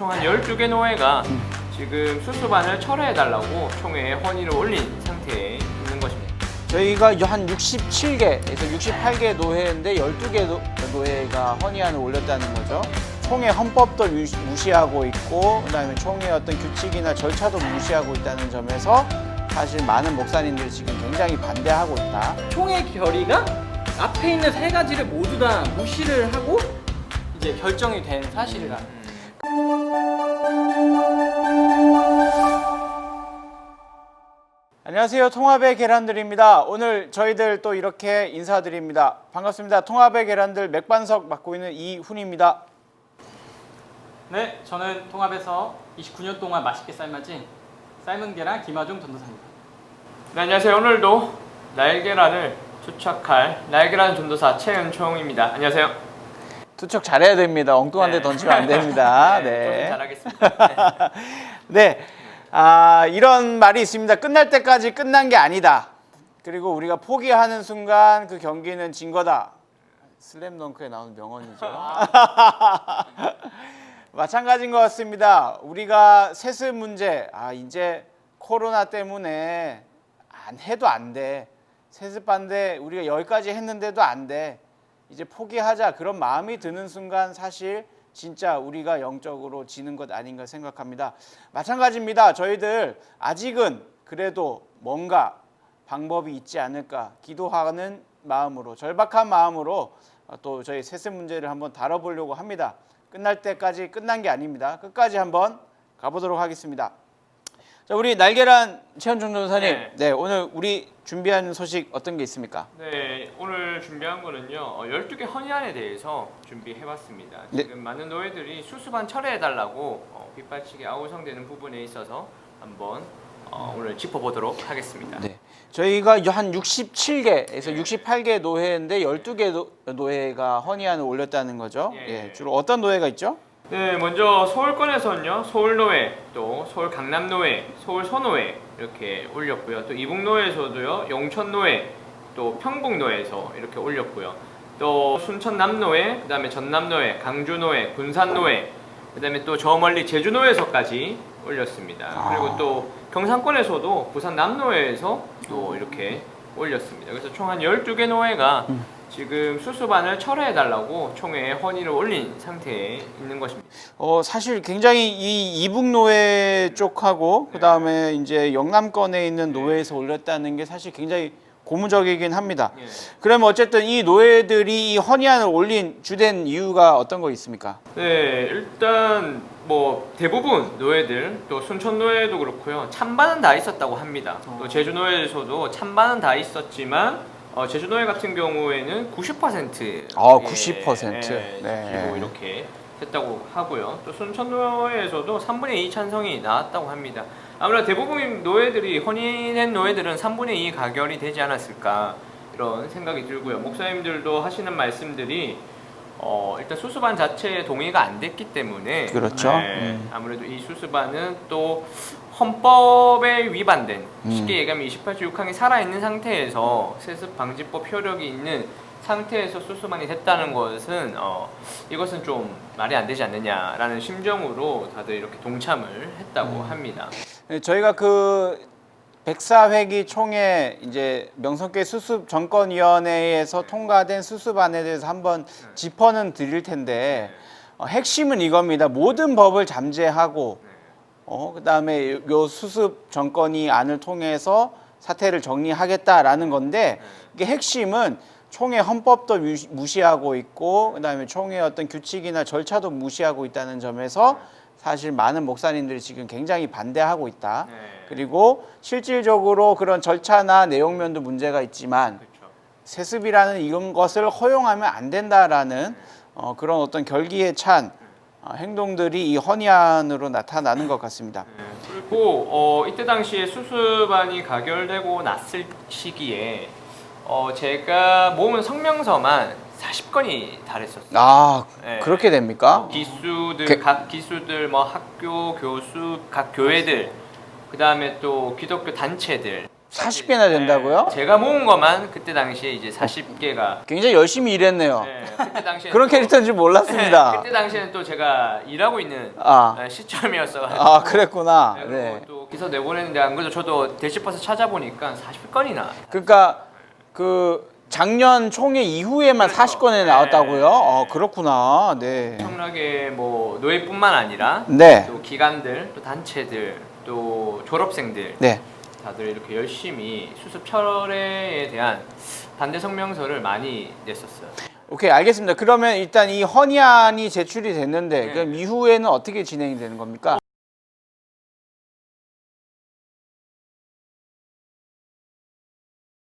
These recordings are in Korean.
총 한 12개 노회가 지금 수수반을 철회해달라고 총회에 헌의를 올린 상태에 있는 것입니다. 저희가 한 67개에서 68개 노회인데 12개 노회가 헌의안을 올렸다는 거죠. 총회 헌법도 무시하고 있고 그다음에 총회 어떤 규칙이나 절차도 무시하고 있다는 점에서 사실 많은 목사님들이 지금 굉장히 반대하고 있다. 총회 결의가 앞에 있는 세 가지를 모두 다 무시를 하고 이제 결정이 된 사실이라. 안녕하세요. 통합의 계란들입니다. 오늘 저희들 또 이렇게 인사드립니다. 반갑습니다. 통합의 계란들 맥반석 맡고 있는 이훈입니다. 네, 저는 통합에서 29년 동안 맛있게 삶은 계란 김하중 전도사입니다. 네, 안녕하세요. 오늘도 날계란을 투척할 날계란 전도사 최은총입니다. 안녕하세요. 투척 잘해야 됩니다. 엉뚱한 데 던지면 안 됩니다. 네, 좀 잘하겠습니다. 네. 이런 말이 있습니다. 끝날 때까지 끝난 게 아니다. 그리고 우리가 포기하는 순간 그 경기는 진 거다. 슬램덩크에 나오는 명언이죠. 마찬가지인 것 같습니다. 우리가 세습 문제, 이제 코로나 때문에 안 해도 안 돼. 세습 반대 우리가 여기까지 했는데도 안 돼. 이제 포기하자. 그런 마음이 드는 순간 사실 진짜 우리가 영적으로 지는 것 아닌가 생각합니다. 마찬가지입니다. 저희들 아직은 그래도 뭔가 방법이 있지 않을까 기도하는 마음으로 절박한 마음으로 또 저희 세습 문제를 한번 다뤄보려고 합니다. 끝날 때까지 끝난 게 아닙니다. 끝까지 한번 가보도록 하겠습니다. 자, 우리 날계란 최현중 전도사님, 네, 오늘 우리 준비한 소식 어떤 게 있습니까? 네, 오늘 준비한 거는요 12개 헌의안에 대해서 준비해봤습니다. 네. 지금 많은 노회들이 수수반 철회해달라고 빗발치게 아우성되는 부분에 있어서 한번 오늘 짚어보도록 하겠습니다. 네, 저희가 한 67개에서 68개 노회인데 12개 노회가 헌의안을 올렸다는 거죠. 예. 주로 어떤 노회가 있죠? 네, 먼저 서울권에서는요 서울노회, 또 서울 강남노회, 서울 서노회 이렇게 올렸고요. 또 이북노회에서도요 영천노회, 또 평북노회에서 이렇게 올렸고요. 또 순천남노회, 그다음에 전남노회, 강주노회, 군산노회, 그다음에 또 저 멀리 제주노회에서까지 올렸습니다. 그리고 또 경상권에서도 부산 남노회에서 또 이렇게 올렸습니다. 그래서 총 한 12개 노회가 지금 수수반을 철회해달라고 총회에 헌의를 올린 상태에 있는 것입니다. 사실 굉장히 이 이북노회 쪽하고 그다음에 이제 영남권에 있는 노회에서 올렸다는 게 사실 굉장히 고무적이긴 합니다. 예. 그러면 어쨌든 이 노회들이 이 헌의안을 올린 주된 이유가 어떤 거 있습니까? 네, 일단 뭐 대부분 노회들, 또 순천노회도 그렇고요, 찬반은 다 있었다고 합니다. 또 제주노회에서도 찬반은 다 있었지만 제주노회 같은 경우에는 90% 90%. 지키고 이렇게 됐다고 하고요. 또 순천노회에서도 3분의 2 찬성이 나왔다고 합니다. 아무래도 대부분 노회들이 헌의된 노회들은 3분의 2 가결이 되지 않았을까 이런 생각이 들고요. 목사님들도 하시는 말씀들이 일단 수수반 자체에 동의가 안 됐기 때문에 그렇죠. 아무래도 이 수수반은 또 헌법에 위반된 쉽게 얘기하면 28조 6항이 살아있는 상태에서 세습 방지법 효력이 있는 상태에서 수수반이 됐다는 것은 이것은 좀 말이 안 되지 않느냐라는 심정으로 다들 이렇게 동참을 했다고 합니다. 네, 저희가 그 104회기 총회 이제 명성교회 수습 정권위원회에서 통과된 수습안에 대해서 한번 짚어는 드릴 텐데 핵심은 이겁니다. 모든 법을 잠재하고 그다음에 요 수습 정권이 안을 통해서 사태를 정리하겠다라는 건데 이게 핵심은 총회 헌법도 무시하고 있고 그다음에 총회 어떤 규칙이나 절차도 무시하고 있다는 점에서 사실 많은 목사님들이 지금 굉장히 반대하고 있다. 그리고 실질적으로 그런 절차나 내용면도 문제가 있지만 그렇죠. 세습이라는 이런 것을 허용하면 안 된다라는 그런 어떤 결기에 찬 행동들이 이 헌의안으로 나타나는 것 같습니다. 그리고 이때 당시에 수습안이 가결되고 났을 시기에 제가 모은 성명서만 40건이 달했었어요. 그렇게 됩니까? 기수들, 각 기수들, 뭐 학교, 교수, 각 교회들, 그 다음에 또 기독교 단체들, 40개나 된다고요? 네, 제가 모은 것만 그때 당시에 이제 40개가. 굉장히 열심히 일했네요. 네, 그때 당시에 그런 캐릭터인 줄 몰랐습니다. 그때 당시에는 또 제가 일하고 있는 아. 시점이었어가지고. 아, 그랬구나. 그리고 네. 또 기사 내보냈는데 안 그래도 저도 데시버스 찾아보니까 40건이나. 그러니까 그 작년 총회 이후에만 그렇죠. 40건에 나왔다고요? 그렇구나. 네. 엄청나게 뭐 노예뿐만 아니라 네. 또 기관들, 또 단체들, 또 졸업생들 네. 다들 이렇게 열심히 수습 철회에 대한 반대 성명서를 많이 냈었어요. 오케이, 알겠습니다. 그러면 일단 이 헌의안이 제출이 됐는데 네. 그럼 이후에는 어떻게 진행이 되는 겁니까?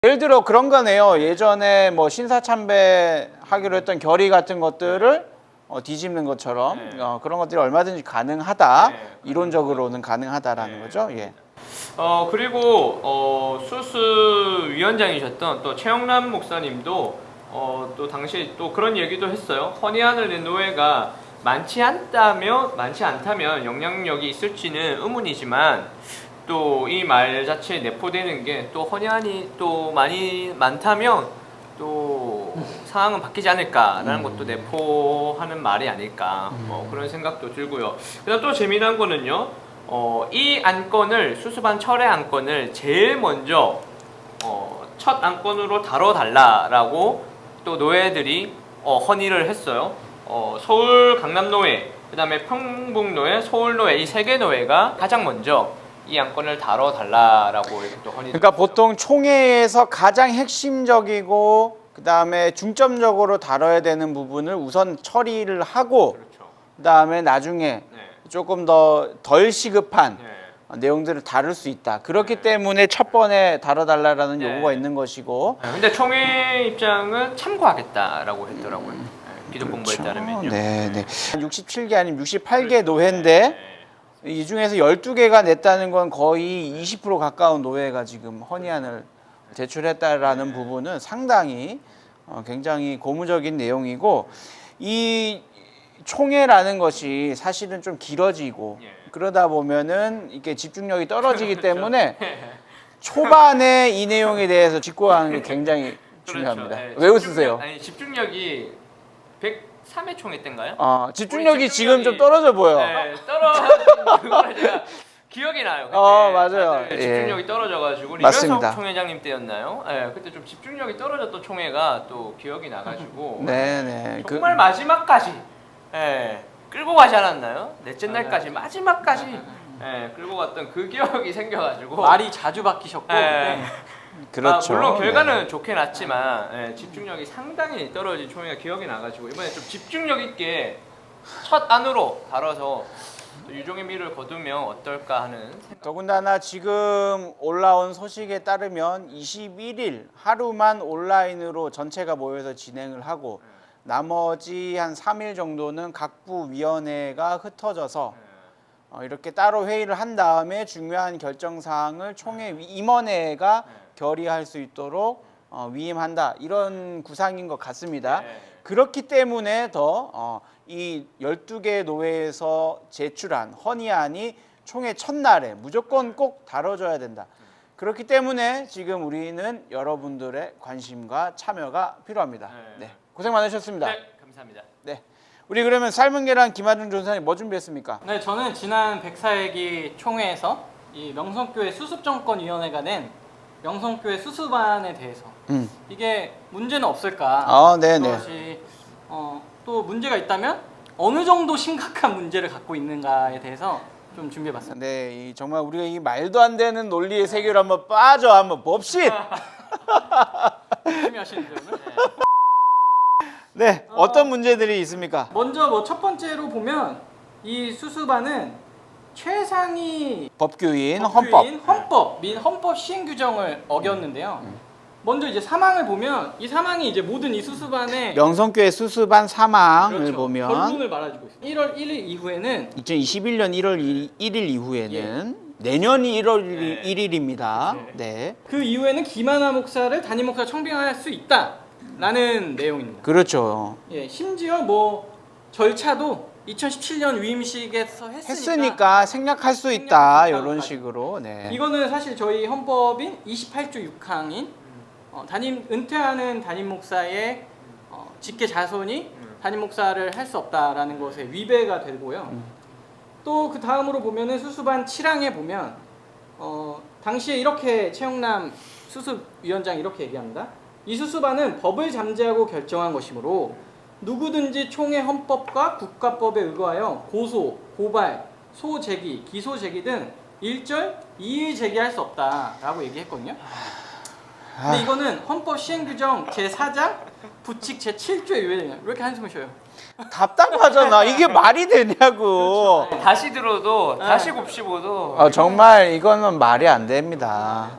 예를 들어 그런 거네요. 예전에 뭐 신사참배하기로 했던 결의 같은 것들을 뒤집는 것처럼 네. 그런 것들이 얼마든지 가능하다. 네. 이론적으로는 가능하다라는 네. 거죠. 예. 그리고 수습위원장이셨던 또 최영남 목사님도 또 당시 또 그런 얘기도 했어요. 헌의안을 낸 노예가 많지 않다면 영향력이 있을지는 의문이지만 또 이 말 자체에 내포되는 게 또 헌의안이 또 많다면 또 상황은 바뀌지 않을까라는 것도 내포하는 말이 아닐까 뭐 그런 생각도 들고요. 그다음 또 재미난 거는요. 이 안건을 수습안 철회 안건을 제일 먼저 첫 안건으로 다뤄달라라고 또 노예들이 헌의를 했어요. 서울 강남노예, 그다음에 평북노예, 서울노예 이 세 개 노예가 가장 먼저 이 안건을 다뤄달라라고 이렇게 또 헌의. 그러니까 보통 총회에서 가장 핵심적이고 그다음에 중점적으로 다뤄야 되는 부분을 우선 처리를 하고 그렇죠. 그다음에 나중에 네. 조금 덜 시급한 네. 내용들을 다룰 수 있다. 그렇기 때문에 첫 번에 다뤄달라는 네. 요구가 있는 것이고. 근데 총회 입장은 참고하겠다라고 했더라고요. 기독 공부에 그렇죠. 따르면요. 네, 네. 67개 아니면 68개 노예인데 이 중에서 12개가 냈다는 건 거의 20% 가까운 노예가 지금 헌의안을 제출했다라는 부분은 상당히 굉장히 고무적인 내용이고, 이 총회라는 것이 사실은 좀 길어지고 그러다 보면은 이게 집중력이 떨어지기 때문에 초반에 이 내용에 대해서 짚고하는 게 굉장히 중요합니다. 그렇죠. 왜 웃으세요? 집중력이 103회 총회 때인가요? 집중력이 지금 좀 떨어져 보여. 네, 떨어진 그거를 제가 기억이 나요. 그때 맞아요. 다들 집중력이 떨어져가지고 맞습니다. 리면석 총회장님 때였나요? 네, 그때 좀 집중력이 떨어졌던 총회가 또 기억이 나가지고 네네. 정말 마지막까지 끌고 가지 않았나요? 넷째 날까지 마지막까지 끌고 갔던 그 기억이 생겨가지고 말이 자주 바뀌셨고 네. 그렇죠. 물론 결과는 네. 좋게 났지만 집중력이 상당히 떨어진 총회가 기억이 나가지고 이번에 좀 집중력 있게 첫 안으로 다뤄서 유종의 미를 거두면 어떨까 하는 생각. 더군다나 지금 올라온 소식에 따르면 21일 하루만 온라인으로 전체가 모여서 진행을 하고 나머지 한 3일 정도는 각부 위원회가 흩어져서 이렇게 따로 회의를 한 다음에 중요한 결정 사항을 총회 임원회가 결의할 수 있도록 위임한다, 이런 구상인 것 같습니다. 그렇기 때문에 더 이 12개 노회에서 제출한 헌의안이 총회 첫날에 무조건 꼭 다뤄줘야 된다. 그렇기 때문에 지금 우리는 여러분들의 관심과 참여가 필요합니다. 네, 고생 많으셨습니다. 네, 감사합니다. 네, 우리 그러면 삶은 계란 김하준 전사님 뭐 준비했습니까? 네, 저는 지난 백사회기 총회에서 이 명성교회 수습정권위원회가 낸 명성교회 수습안에 대해서 이게 문제는 없을까? 네네. 그것이 또 문제가 있다면 어느 정도 심각한 문제를 갖고 있는가에 대해서 좀 준비해봤습니다. 네, 정말 우리가 이 말도 안 되는 논리의 세계로 한번 빠져 한번 봅시다. 열심히 하시는데 오늘. 네, 어떤 문제들이 있습니까? 먼저 뭐 첫 번째로 보면 이 수습안은 최상위 법규인 헌법 및 헌법 시행 규정을 어겼는데요. 먼저 이제 사망을 보면 이 사망이 이제 모든 이 수습안의 명성교회 수습안 사망을 그렇죠. 보면 결론을 말해주고 있습니다. 1월 1일 이후에는 2021년 1월 1일 이후에는 내년이 1월 1일입니다. 네. 그 이후에는 김하나 목사를 담임 목사 청빙할 수 있다라는 내용입니다. 그렇죠. 예, 심지어 뭐 절차도 2017년 위임식에서 했으니까 생략할 수 있다. 생략할 수 이런 있다고까지. 식으로. 네. 이거는 사실 저희 헌법인 28조 6항인 담임 은퇴하는 담임 목사의 직계 자손이 담임 목사를 할 수 없다라는 것에 위배가 되고요. 또 그 다음으로 보면은 수습안 7항에 보면 당시에 이렇게 최영남 수습위원장이 이렇게 얘기합니다. 이 수습안은 법을 잠재하고 결정한 것이므로 누구든지 총회 헌법과 국가법에 의거하여 고소, 고발, 소제기, 기소제기 등 일절 이의 제기할 수 없다라고 얘기했거든요. 근데 이거는 헌법 시행규정 제4장 부칙 제7조에 의뢰돼요. 왜 이렇게 한숨을 쉬어요? 답답하잖아. 이게 말이 되냐고. 다시 들어도 네. 다시 곱씹어도 정말 이거는 말이 안 됩니다.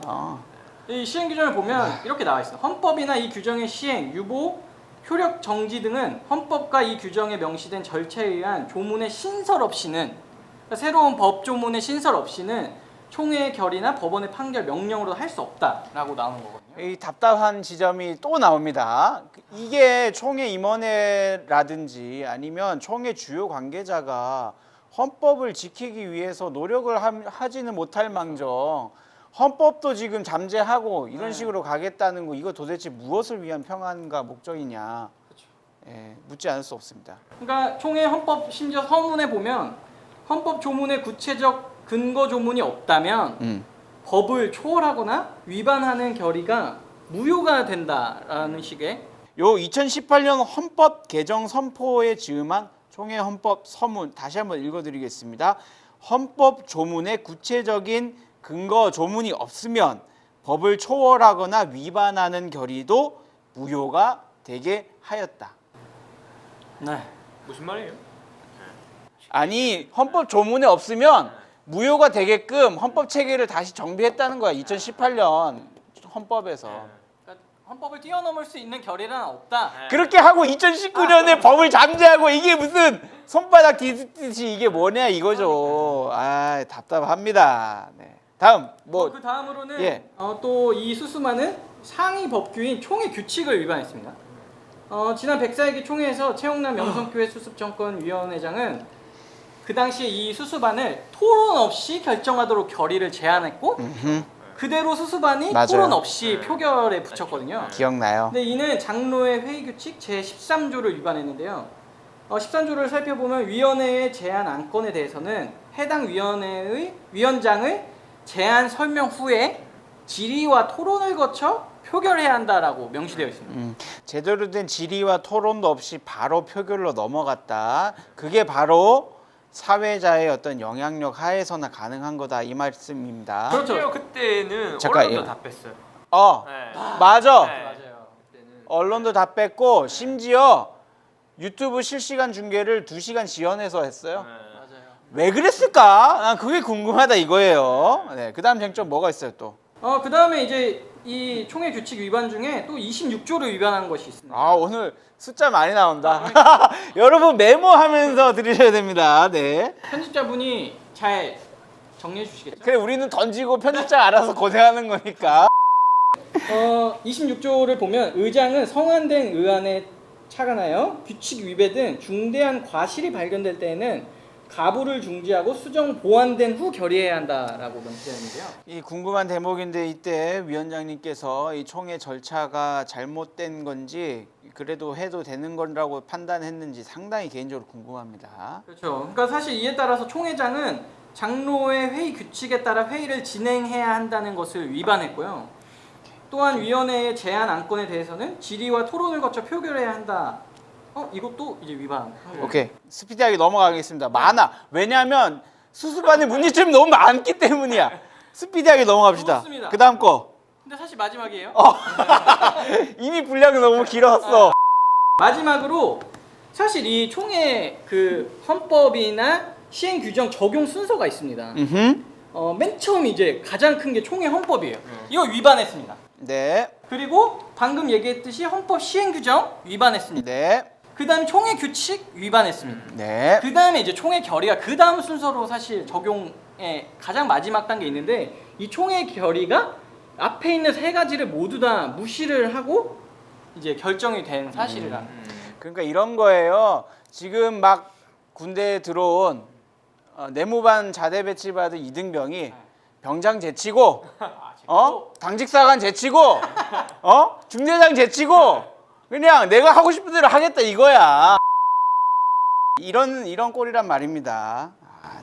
이 시행규정을 보면 이렇게 나와 있어요. 헌법이나 이 규정의 시행, 유보, 효력 정지 등은 헌법과 이 규정에 명시된 절차에 의한 조문의 신설 없이는 그러니까 새로운 법 조문의 신설 없이는 총회의 결의나 법원의 판결 명령으로 할 수 없다라고 나오는 거거든요. 이 답답한 지점이 또 나옵니다. 이게 총회 임원회라든지 아니면 총회 주요 관계자가 헌법을 지키기 위해서 노력을 하지는 못할 망정 헌법도 지금 잠재하고 이런 네. 식으로 가겠다는 거 이거 도대체 무엇을 위한 평안과 목적이냐 묻지 않을 수 없습니다. 그러니까 총회 헌법 심지어 서문에 보면 헌법 조문의 구체적 근거 조문이 없다면 법을 초월하거나 위반하는 결의가 무효가 된다라는 식의 요 2018년 헌법 개정 선포에 즈음한 총회 헌법 서문 다시 한번 읽어드리겠습니다. 헌법 조문에 구체적인 근거 조문이 없으면 법을 초월하거나 위반하는 결의도 무효가 되게 하였다. 네. 무슨 말이에요? 아니 헌법 조문에 없으면 무효가 되게끔 헌법 체계를 다시 정비했다는 거야. 2018년 헌법에서. 그러니까 헌법을 뛰어넘을 수 있는 결의는 없다. 그렇게 하고 2019년에 법을 잠재하고 이게 무슨 손바닥 뒤집듯이 이게 뭐냐 이거죠. 아 답답합니다. 네. 다음 그 다음으로는 예. 또 이 수수만은 상위 법규인 총회 규칙을 위반했습니다. 지난 백사회기 총회에서 최영남 명성교회 수습정권위원회장은 그 당시에 이 수습안을 토론 없이 결정하도록 결의를 제안했고 그대로 수습안이 맞아요. 토론 없이 표결에 붙였거든요. 기억나요? 근데 이는 장로의 회의규칙 제13조를 위반했는데요. 13조를 살펴보면 위원회의 제안 안건에 대해서는 해당 위원회의 위원장을 제안 설명 후에 질의와 토론을 거쳐 표결해야 한다라고 명시되어 있습니다. 제대로 된 질의와 토론도 없이 바로 표결로 넘어갔다. 그게 바로 사회자의 어떤 영향력 하에서나 가능한 거다 이 말씀입니다. 그렇죠. 심지어 그때는 잠깐, 언론도 예. 다 뺐어요. 네. 맞아. 네. 맞아요. 그때는 언론도 다 뺐고 심지어 유튜브 실시간 중계를 2시간 지연해서 했어요. 네. 맞아요. 왜 그랬을까? 난 그게 궁금하다 이거예요. 네, 그다음 쟁점 뭐가 있어요 또? 그 다음에 이제 이 총회 규칙 위반 중에 또 26조를 위반한 것이 있습니다. 아 오늘 숫자 많이 나온다. 여러분 메모하면서 들으셔야 됩니다. 네. 편집자분이 잘 정리해 주시겠죠? 그래 우리는 던지고 편집자 알아서 고생하는 거니까. 26조를 보면 의장은 성안된 의안에 착안하여 규칙 위배 등 중대한 과실이 발견될 때에는 가부를 중지하고 수정 보완된 후 결의해야 한다라고 명시되어 있는데요. 이 궁금한 대목인데 이때 위원장님께서 이 총회 절차가 잘못된 건지 그래도 해도 되는 거라고 판단했는지 상당히 개인적으로 궁금합니다. 그렇죠. 그러니까 사실 이에 따라서 총회장은 장로의 회의 규칙에 따라 회의를 진행해야 한다는 것을 위반했고요. 또한 위원회의 제안 안건에 대해서는 질의와 토론을 거쳐 표결해야 한다. 이것도 이제 위반. 오케이 스피디하게 넘어가겠습니다. 많아. 왜냐하면 수습안에 문제점이 너무 많기 때문이야. 스피디하게 넘어갑시다. 좋습니다. 그 다음 거. 근데 사실 마지막이에요. 이미 분량이 너무 길었어. 마지막으로 사실 이 총회 그 헌법이나 시행 규정 적용 순서가 있습니다. 맨 처음 이제 가장 큰 게 총회 헌법이에요. 이거 위반했습니다. 네. 그리고 방금 얘기했듯이 헌법 시행 규정 위반했습니다. 네. 그다음 총회 규칙 위반했습니다. 네. 그다음에 이제 총회 결의가 그 다음 순서로 사실 적용의 가장 마지막 단계 있는데 이 총회 결의가 앞에 있는 세 가지를 모두 다 무시를 하고 이제 결정이 된 사실이라. 그러니까 이런 거예요. 지금 막 군대에 들어온 내무반 자대 배치 받은 이등병이 병장 제치고 당직사관 제치고 중대장 제치고 그냥 내가 하고 싶은 대로 하겠다 이거야. 이런 꼴이란 말입니다.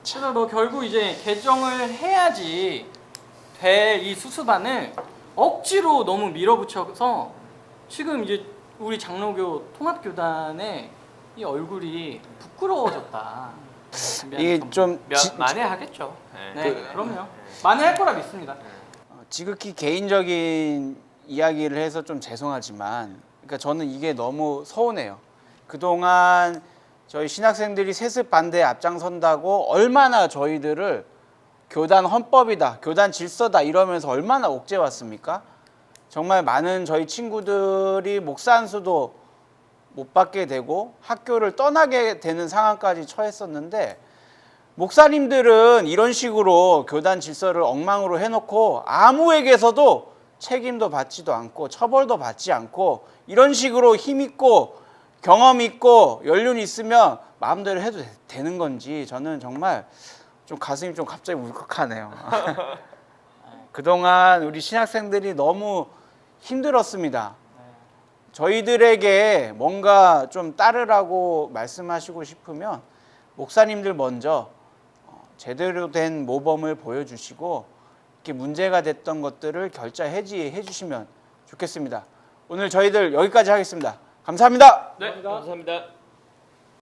그래서 너 결국 이제 개정을 해야지 될 이 수수반을 억지로 너무 밀어붙여서 지금 이제 우리 장로교 통합교단의 이 얼굴이 부끄러워졌다. 이게 좀 만회하겠죠. 네, 그럼요. 만회할 거라 믿습니다. 지극히 개인적인 이야기를 해서 좀 죄송하지만, 그러니까 저는 이게 너무 서운해요. 그동안 저희 신학생들이 세습 반대에 앞장선다고 얼마나 저희들을 교단 헌법이다, 교단 질서다 이러면서 얼마나 옥죄왔습니까? 정말 많은 저희 친구들이 목사 안수도 못 받게 되고 학교를 떠나게 되는 상황까지 처했었는데, 목사님들은 이런 식으로 교단 질서를 엉망으로 해놓고 아무에게서도 책임도 받지도 않고 처벌도 받지 않고 이런 식으로 힘 있고 경험 있고 연륜 있으면 마음대로 해도 되는 건지 저는 정말 좀 가슴이 좀 갑자기 울컥하네요. 그동안 우리 신학생들이 너무 힘들었습니다. 저희들에게 뭔가 좀 따르라고 말씀하시고 싶으면 목사님들 먼저 제대로 된 모범을 보여주시고 이렇게 문제가 됐던 것들을 결자 해지해 주시면 좋겠습니다. 오늘 저희들 여기까지 하겠습니다. 감사합니다. 네, 감사합니다.